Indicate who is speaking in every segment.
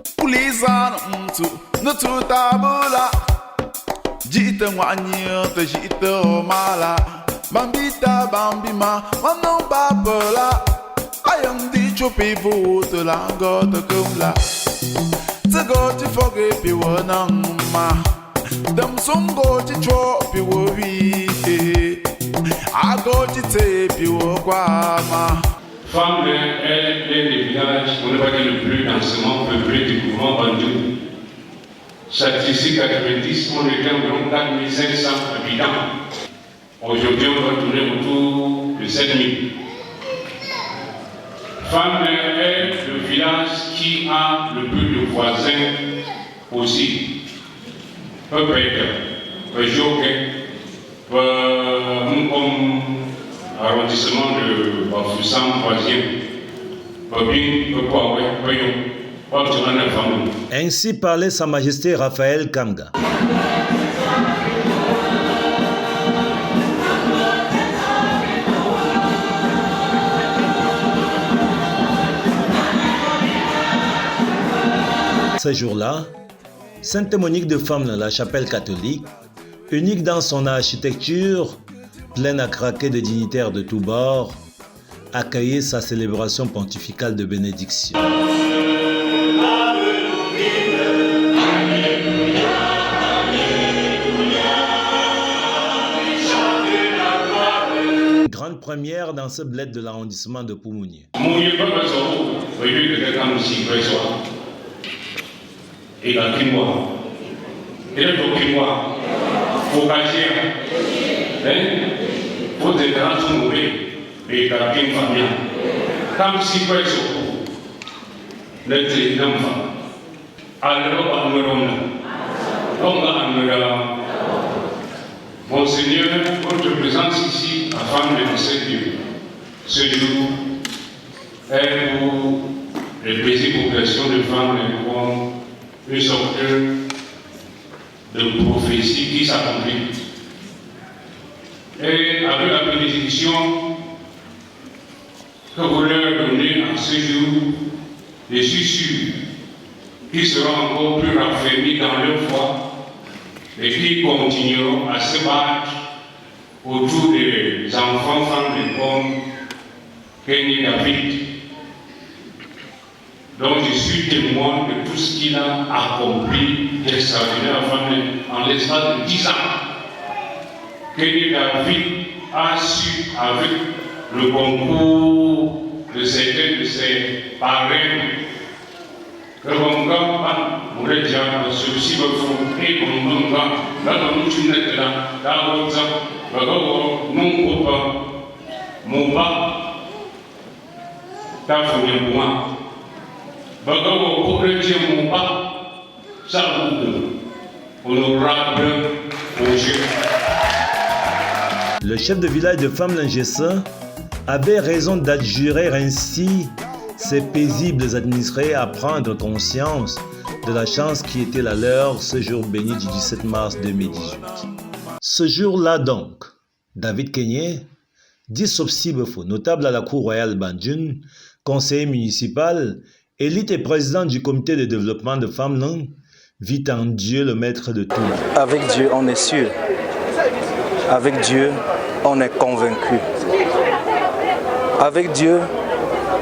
Speaker 1: Pulizan mtu nutu tabula jita wanyota jita omala bambita bambima wanon babola ayam di chupi vuto la gota kumla tsago ti foge pi wanama dam songo ti chopi wowi ago ti te pi wokwama.
Speaker 2: Femme est l'un des villages, on ne va dire le plus densément peuplé du mouvement Bandou. Statistique 90, on était environ 4500 habitants. Aujourd'hui, on va tourner autour de 7000. Femme est le village qui a le plus de voisins aussi. Peu près, peu joker, arrondissement de Bafoussam, 3e,
Speaker 3: Ainsi parlait Sa Majesté Raphaël Kamga. Ce jour-là, Sainte Monique de Famlin, la chapelle catholique, unique dans son architecture, pleine à craquer de dignitaires de tous bords, accueillait sa célébration pontificale de bénédiction. Grande première dans ce bled de l'arrondissement de Poumounié.
Speaker 2: Et la bien famille, comme si quoi est-ce que le téléphone, alors Monseigneur, votre présence ici, afin de nous Dieu, ce jour est pour les plaisirs populations de femmes comme une sorte de prophétie qui s'accomplit. Et avec la bénédiction que vous leur donnez en ce jour, je suis sûr qu'ils seront encore plus raffermis dans leur foi et qu'ils continueront à se battre autour des enfants, femmes et hommes Kenny David. Donc je suis témoin de tout ce qu'il a accompli d'extraordinaire en l'espace de 10 ans. Kenny David a su, avec le concours de certains de ses parrains, que mon gars, mon rédiant, celui-ci me faut, et mon gars, là, nous tu n'es là, là, mon copain, mon bas, t'as fouillé moi. Bagawo, pour rédier mon bas, ça vous honorable projet.
Speaker 3: Le chef de village de Famlin-Gessin avait raison d'adjurer ainsi ses paisibles administrés à prendre conscience de la chance qui était la leur ce jour béni du 17 mars 2018. Ce jour-là donc, David Kenyé, dit Sopsibefo, notable à la Cour royale Bandjoun, conseiller municipal, élite et président du comité de développement de Famlin, vit en Dieu le maître de tout.
Speaker 4: Avec Dieu, on est sûr. Avec Dieu, on est convaincu. Avec Dieu,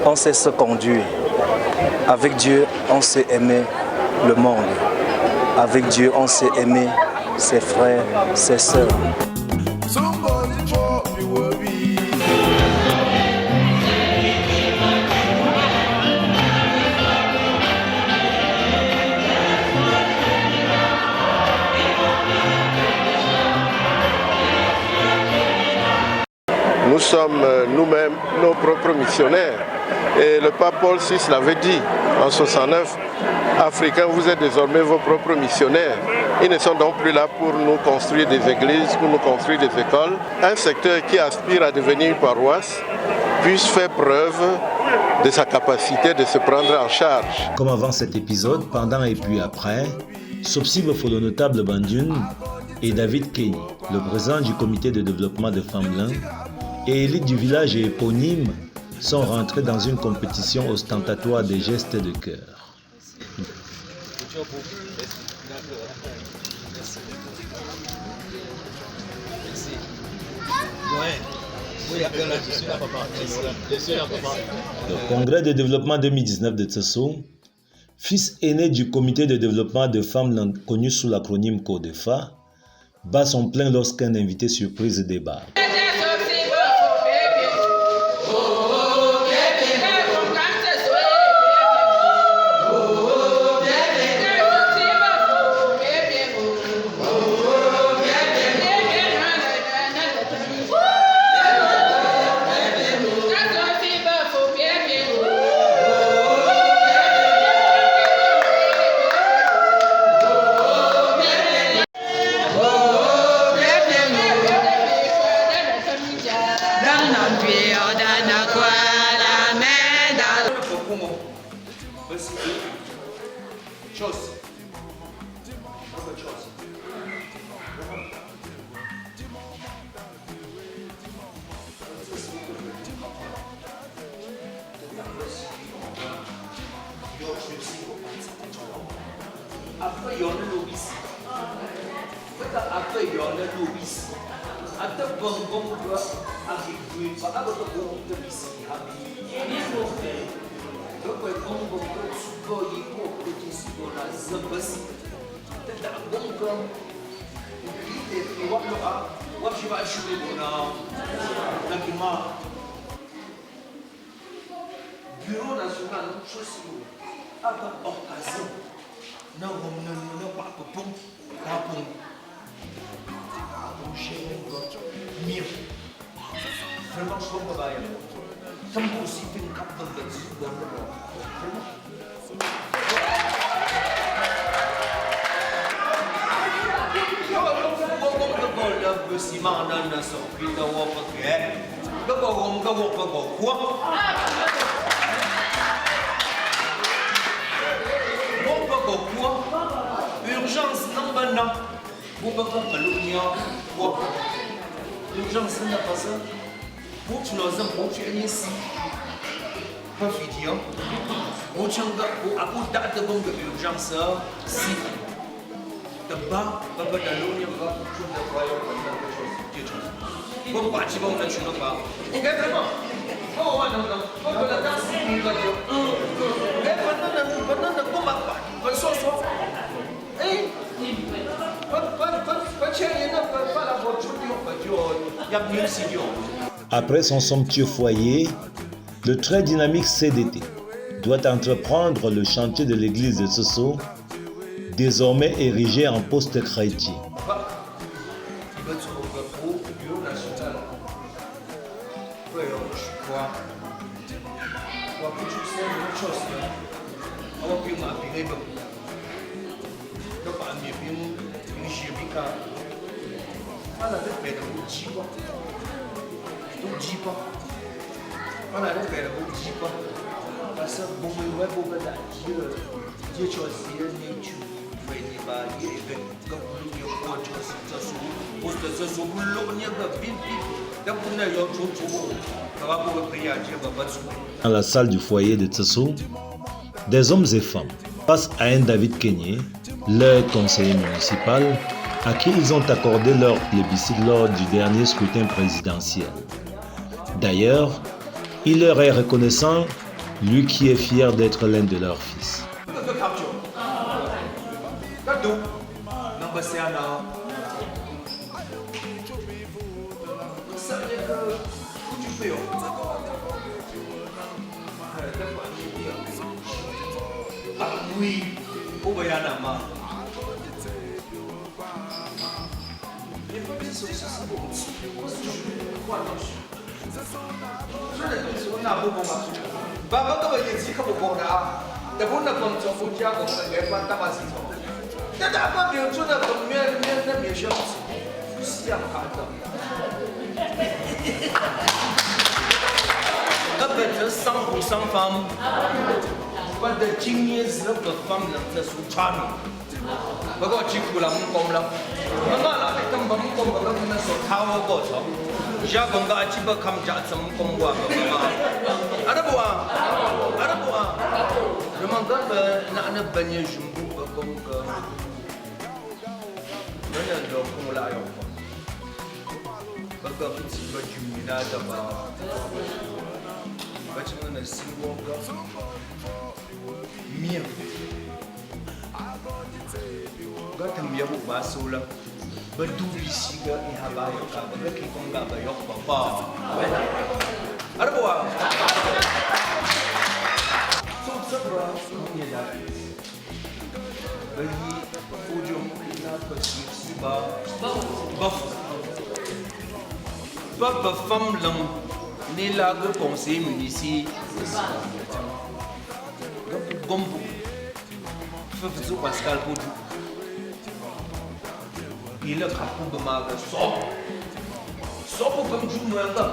Speaker 4: on sait se conduire. Avec Dieu, on sait aimer le monde. Avec Dieu, on sait aimer ses frères, ses sœurs.
Speaker 5: Nous sommes nous-mêmes nos propres missionnaires. Et le pape Paul VI l'avait dit en 69, Africains, vous êtes désormais vos propres missionnaires. Ils ne sont donc plus là pour nous construire des églises, pour nous construire des écoles. Un secteur qui aspire à devenir une paroisse puisse faire preuve de sa capacité de se prendre en charge.
Speaker 3: Comme avant cet épisode, pendant et puis après, Sopsibefo, le notable Bandjoun, et David Kenyé, le président du comité de développement de Famlin, et élite du village et éponyme, sont rentrés dans une compétition ostentatoire des gestes de cœur. Le congrès de développement 2019 de Tsesso, fils aîné du comité de développement de femmes connu sous l'acronyme CODEFA, bat son plein lorsqu'un invité surprise débarque.
Speaker 6: Après, il y en a Louis. Après, il y en a Louis. Après, bon, avec lui, pas avec le bon de ici. Donc, bon, souvent, il faut que tu sois là, c'est possible. C'est un bon comme. Et puis, what je vais acheter pour la Bureau national, chose apa occasion na pas pour chez mieux vraiment je comprends pas ça me aussi une cap de urgence non maintenant. Vous pouvez pas l'union. L'urgence n'est pas ça. Vous tu n'as pas tu es ici. Pas vidéo. Vous tu as date de bombe urgence si. D'abord, papa dans l'union va pour tout le royaume. Vous parti bon là tu n'as pas. Vraiment. Oh non. Vous la danse ni là. Mais pendant combat pas. Pas so.
Speaker 3: Après son somptueux foyer, le très dynamique CDT doit entreprendre le chantier de l'église de Tsesso, désormais érigée en poste chrétien. Dans la salle du foyer de Tsesso, des hommes et femmes face à un David Kenyé, leur conseiller municipal, à qui ils ont accordé leur plébiscite lors du dernier scrutin présidentiel. D'ailleurs, il leur est reconnaissant, lui qui est fier d'être l'un de leurs fils.
Speaker 6: Oui, au Bayanama. De 今年是个方人在说差呢，不过几乎了我讲了，我那里根本讲不了，跟他说他我过错，下公个基本看家怎么讲话个嘛，阿拉不啊，人们根本那本也全部不 comme que maintenant donc on l'a eu parce que petit peu du ménage d'abord parce que on a si bon mieux quand tu m'y as beaucoup basola berdua ici que il a pas eu quand parce que qu'on a pas eu papa alors quoi tout ça va on y est là bagi ujung kita persisi ba femme lang ni la go conseil municipal gombo feu Pascal pour il a capou de ma so pour comme tu me là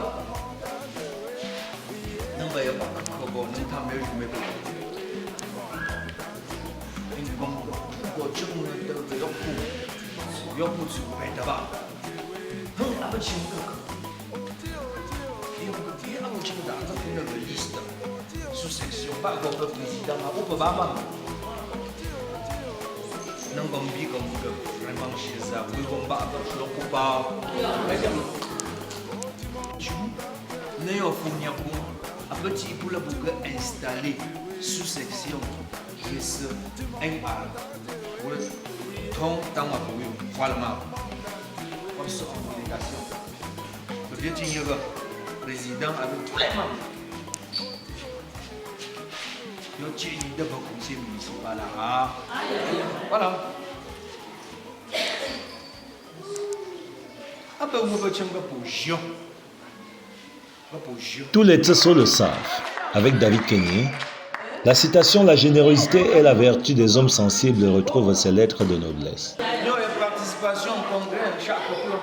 Speaker 6: non va y avoir que bon ni ta mère je me gombo ko chung na de yokku su pe da ba hu a ba chin ka il a un chin da ta une liste sous section pas comme le président a ou pas ba non gombi comme que vraiment chez ça oui gomba ba lo ko ba ne yo funya ko a petit pour la boucle installé sous section yes NR oui thông dans ma bouille voilà ma comme ça en communication le bien dire que président avec tous les membres yo ci de ba conseil municipal là voilà après on va changer position.
Speaker 3: Tous les Tseso le savent. Avec David Kenny, la citation « La générosité est la vertu des hommes sensibles » retrouve ses lettres de noblesse.
Speaker 6: Il y a une participation au congrès chaque jour.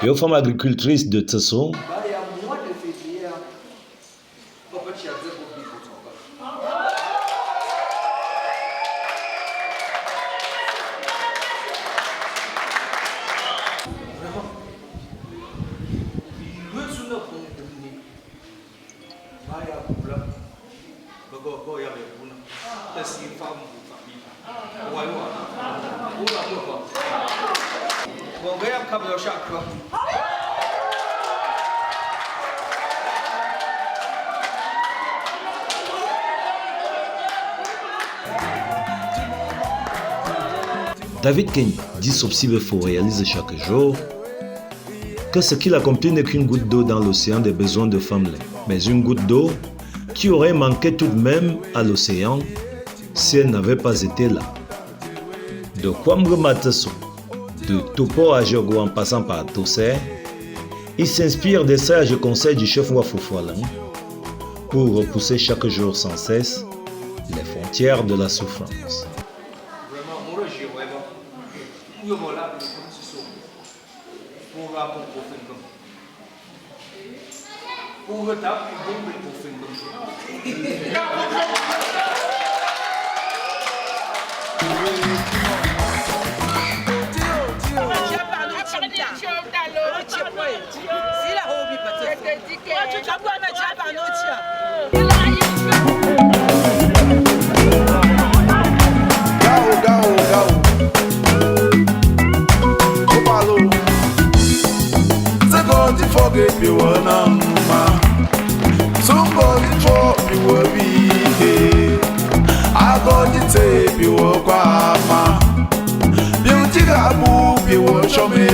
Speaker 3: Et aux femmes agricultrices de Tseso,
Speaker 6: Il y a un mois de février. Papa, tu as dit pour lui pour toi. Vraiment. Le sous notre famille. Il y a un problème. Il y a un problème. C'est une femme pour famille. Ouais, ouais. Bon, regarde comme le chaque fois.
Speaker 3: David Kenny, dit Sopsibefo, réalise chaque jour que ce qu'il accomplit n'est qu'une goutte d'eau dans l'océan des besoins de Famlin, mais une goutte d'eau qui aurait manqué tout de même à l'océan si elle n'avait pas été là. De Kwamre Mateso, de Topo à Jogo en passant par Tossé, il s'inspire des sages conseils du chef Wafoufoalan pour repousser chaque jour sans cesse les frontières de la souffrance.
Speaker 1: Forget you one somebody for you will be here. I got the tape you will quama. Beauty gabu you will show me.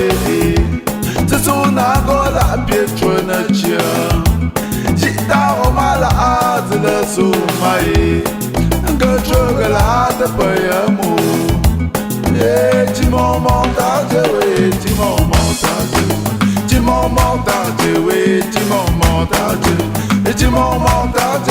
Speaker 1: The soon I got that picture in a chair. Jita omala at the sumai. Go sugar at the payamu. Timon montage, Timon montage. Timon montage, Timon montage, Timon montage.